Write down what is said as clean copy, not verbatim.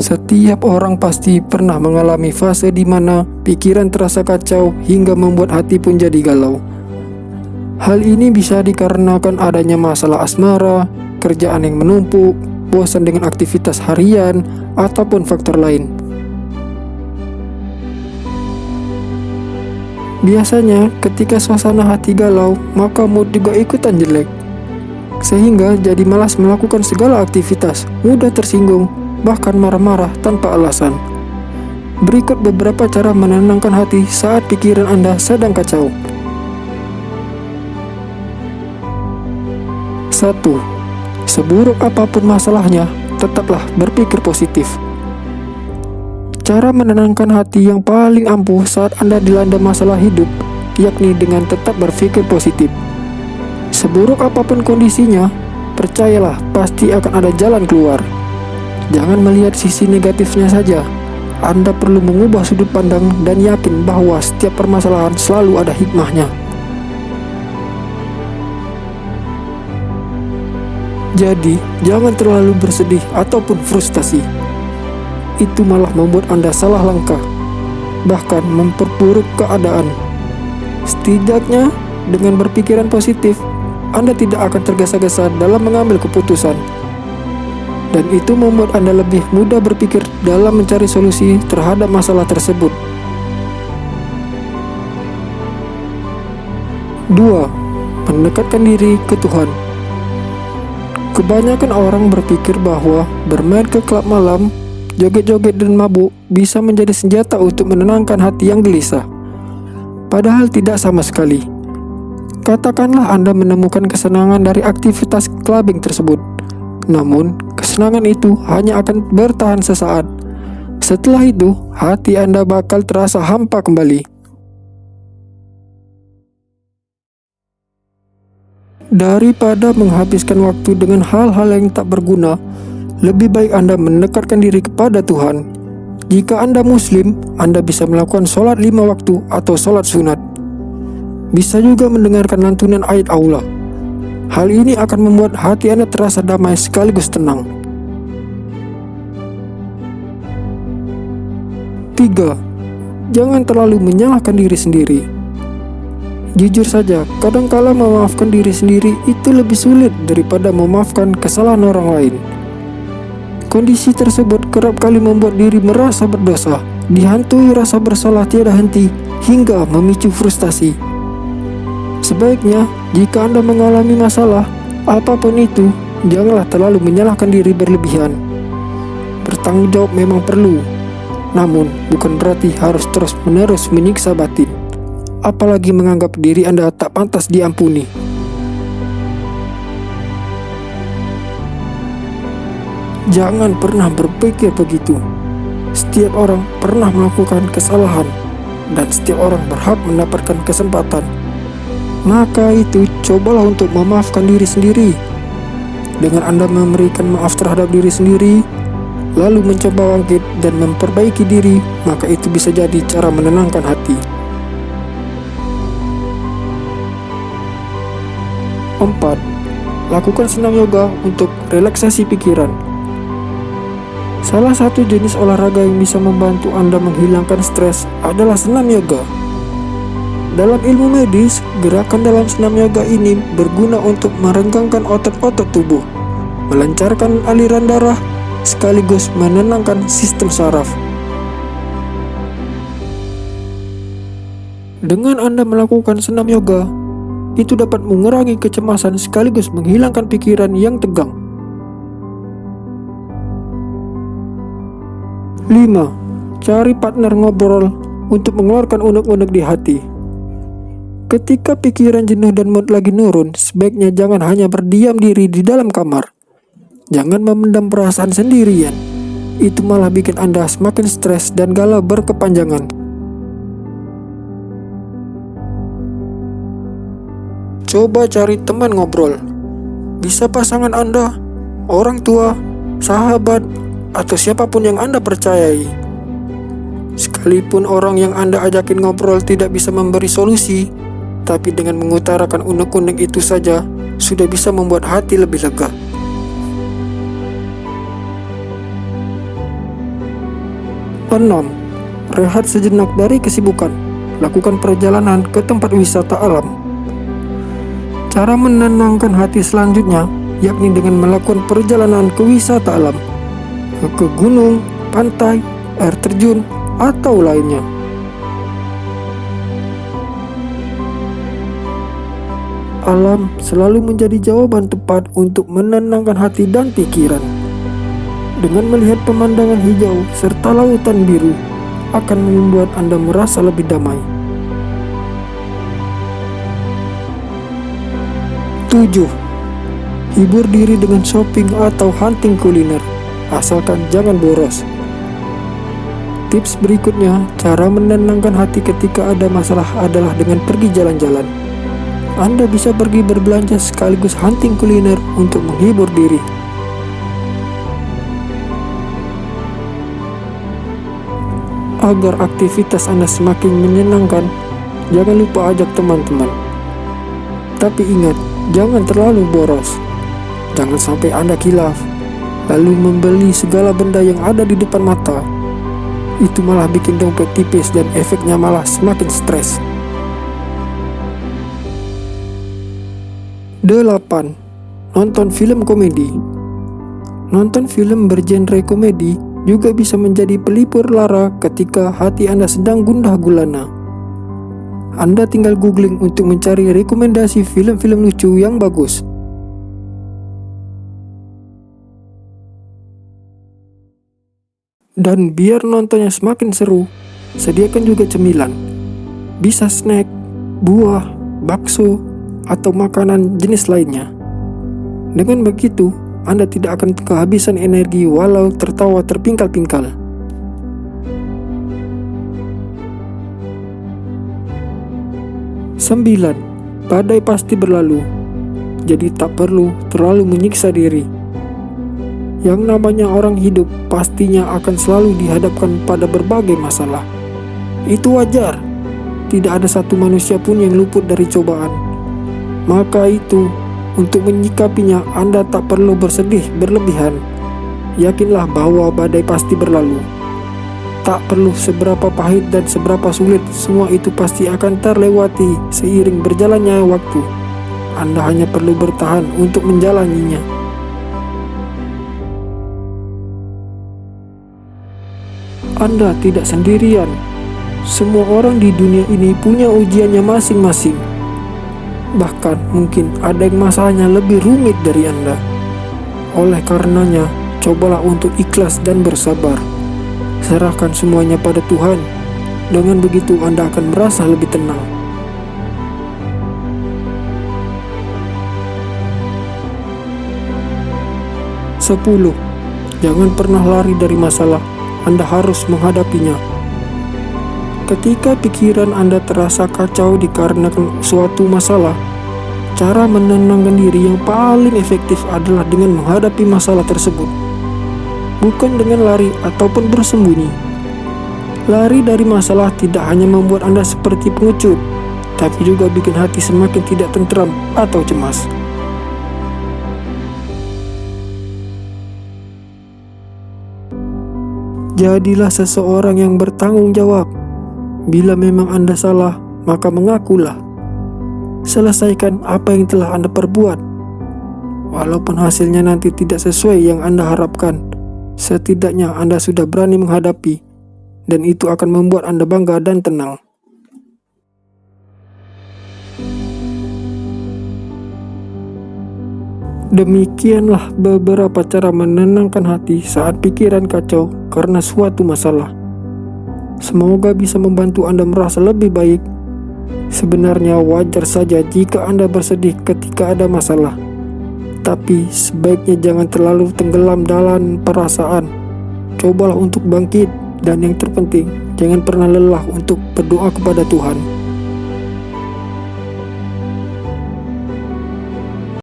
Setiap orang pasti pernah mengalami fase di mana pikiran terasa kacau hingga membuat hati pun jadi galau. Hal ini bisa dikarenakan adanya masalah asmara, kerjaan yang menumpuk, bosan dengan aktivitas harian, ataupun faktor lain. Biasanya ketika suasana hati galau, maka mood juga ikutan jelek, sehingga jadi malas melakukan segala aktivitas, mudah tersinggung, bahkan marah-marah tanpa alasan. Berikut beberapa cara menenangkan hati saat pikiran Anda sedang kacau. 1. Seburuk apapun masalahnya, tetaplah berpikir positif. Cara menenangkan hati yang paling ampuh saat Anda dilanda masalah hidup, yakni dengan tetap berpikir positif. Seburuk apapun kondisinya, percayalah pasti akan ada jalan keluar. Jangan melihat sisi negatifnya saja. Anda perlu mengubah sudut pandang dan yakin bahwa setiap permasalahan selalu ada hikmahnya. Jadi, jangan terlalu bersedih ataupun frustasi. Itu malah membuat Anda salah langkah, bahkan memperburuk keadaan. Setidaknya, dengan berpikiran positif, Anda tidak akan tergesa-gesa dalam mengambil keputusan. Dan itu membuat Anda lebih mudah berpikir dalam mencari solusi terhadap masalah tersebut. 2. Mendekatkan diri ke Tuhan. Kebanyakan orang berpikir bahwa bermain ke klub malam, joget-joget dan mabuk bisa menjadi senjata untuk menenangkan hati yang gelisah. Padahal tidak sama sekali. Katakanlah Anda menemukan kesenangan dari aktivitas clubbing tersebut. Namun, kesenangan itu hanya akan bertahan sesaat. Setelah itu, hati Anda bakal terasa hampa kembali. Daripada menghabiskan waktu dengan hal-hal yang tak berguna, lebih baik Anda mendekatkan diri kepada Tuhan. Jika Anda Muslim, Anda bisa melakukan sholat 5 waktu atau sholat sunat. Bisa juga mendengarkan lantunan ayat Allah. Hal ini akan membuat hati Anda terasa damai sekaligus tenang. 3. Jangan terlalu menyalahkan diri sendiri. Jujur saja, kadangkala memaafkan diri sendiri itu lebih sulit daripada memaafkan kesalahan orang lain. Kondisi tersebut kerap kali membuat diri merasa berdosa, dihantui rasa bersalah tiada henti, hingga memicu frustasi. Sebaiknya, jika Anda mengalami masalah, apapun itu, janganlah terlalu menyalahkan diri berlebihan. Bertanggung jawab memang perlu, namun bukan berarti harus terus-menerus menyiksa batin, apalagi menganggap diri Anda tak pantas diampuni. Jangan pernah berpikir begitu. Setiap orang pernah melakukan kesalahan, dan setiap orang berhak mendapatkan kesempatan. Maka itu, cobalah untuk memaafkan diri sendiri. Dengan Anda memberikan maaf terhadap diri sendiri, lalu mencoba bangkit dan memperbaiki diri, maka itu bisa jadi cara menenangkan hati. 4. Lakukan senam yoga untuk relaksasi pikiran. Salah satu jenis olahraga yang bisa membantu Anda menghilangkan stres adalah senam yoga. Dalam ilmu medis, gerakan dalam senam yoga ini berguna untuk merenggangkan otot-otot tubuh, melancarkan aliran darah, sekaligus menenangkan sistem saraf. Dengan Anda melakukan senam yoga, itu dapat mengurangi kecemasan sekaligus menghilangkan pikiran yang tegang. 5. Cari partner ngobrol untuk mengeluarkan unek-unek di hati. Ketika pikiran jenuh dan mood lagi nurun, sebaiknya jangan hanya berdiam diri di dalam kamar. Jangan memendam perasaan sendirian. Itu malah bikin Anda semakin stres dan galau berkepanjangan. Coba cari teman ngobrol. Bisa pasangan Anda, orang tua, sahabat, atau siapapun yang Anda percayai. Sekalipun orang yang Anda ajakin ngobrol tidak bisa memberi solusi, tapi dengan mengutarakan unek-unek itu saja sudah bisa membuat hati lebih lega. Keenam, rehat sejenak dari kesibukan. Lakukan perjalanan ke tempat wisata alam. Cara menenangkan hati selanjutnya yakni dengan melakukan perjalanan ke wisata alam, ke gunung, pantai, air terjun, atau lainnya. Alam selalu menjadi jawaban tepat untuk menenangkan hati dan pikiran. Dengan melihat pemandangan hijau serta lautan biru akan membuat Anda merasa lebih damai. 7. Hibur diri dengan shopping atau hunting kuliner, asalkan jangan boros. Tips berikutnya, cara menenangkan hati ketika ada masalah adalah dengan pergi jalan-jalan. Anda bisa pergi berbelanja sekaligus hunting kuliner untuk menghibur diri. Agar aktivitas Anda semakin menyenangkan, jangan lupa ajak teman-teman. Tapi ingat, jangan terlalu boros. Jangan sampai Anda khilaf, lalu membeli segala benda yang ada di depan mata. Itu malah bikin dompet tipis dan efeknya malah semakin stres. 8. Nonton film komedi. Nonton film bergenre komedi juga bisa menjadi pelipur lara ketika hati Anda sedang gundah gulana. Anda tinggal googling untuk mencari rekomendasi film-film lucu yang bagus. Dan biar nontonnya semakin seru, sediakan juga cemilan. Bisa snack, buah, bakso, atau makanan jenis lainnya. Dengan begitu, Anda tidak akan kehabisan energi walau tertawa terpingkal-pingkal. 9. Badai pasti berlalu, jadi tak perlu terlalu menyiksa diri. Yang namanya orang hidup pastinya akan selalu dihadapkan pada berbagai masalah. Itu wajar, tidak ada satu manusia pun yang luput dari cobaan. Maka itu, untuk menyikapinya Anda tak perlu bersedih berlebihan. Yakinlah bahwa badai pasti berlalu. Tak perlu seberapa pahit dan seberapa sulit, semua itu pasti akan terlewati seiring berjalannya waktu. Anda hanya perlu bertahan untuk menjalaninya. Anda tidak sendirian. Semua orang di dunia ini punya ujiannya masing-masing. Bahkan mungkin ada yang masalahnya lebih rumit dari Anda. Oleh karenanya, cobalah untuk ikhlas dan bersabar. Serahkan semuanya pada Tuhan. Dengan begitu Anda akan merasa lebih tenang. Sepuluh. Jangan pernah lari dari masalah. Anda harus menghadapinya. Ketika pikiran Anda terasa kacau dikarenakan suatu masalah, cara menenangkan diri yang paling efektif adalah dengan menghadapi masalah tersebut. Bukan dengan lari ataupun bersembunyi. Lari dari masalah tidak hanya membuat Anda seperti pengecut, tapi juga bikin hati semakin tidak tentram atau cemas. Jadilah seseorang yang bertanggung jawab. Bila memang Anda salah, maka mengakulah. Selesaikan apa yang telah Anda perbuat. Walaupun hasilnya nanti tidak sesuai yang Anda harapkan, setidaknya Anda sudah berani menghadapi, dan itu akan membuat Anda bangga dan tenang. Demikianlah beberapa cara menenangkan hati saat pikiran kacau karena suatu masalah. Semoga bisa membantu Anda merasa lebih baik. Sebenarnya wajar saja jika Anda bersedih ketika ada masalah. Tapi sebaiknya jangan terlalu tenggelam dalam perasaan. Cobalah untuk bangkit, dan yang terpenting, jangan pernah lelah untuk berdoa kepada Tuhan.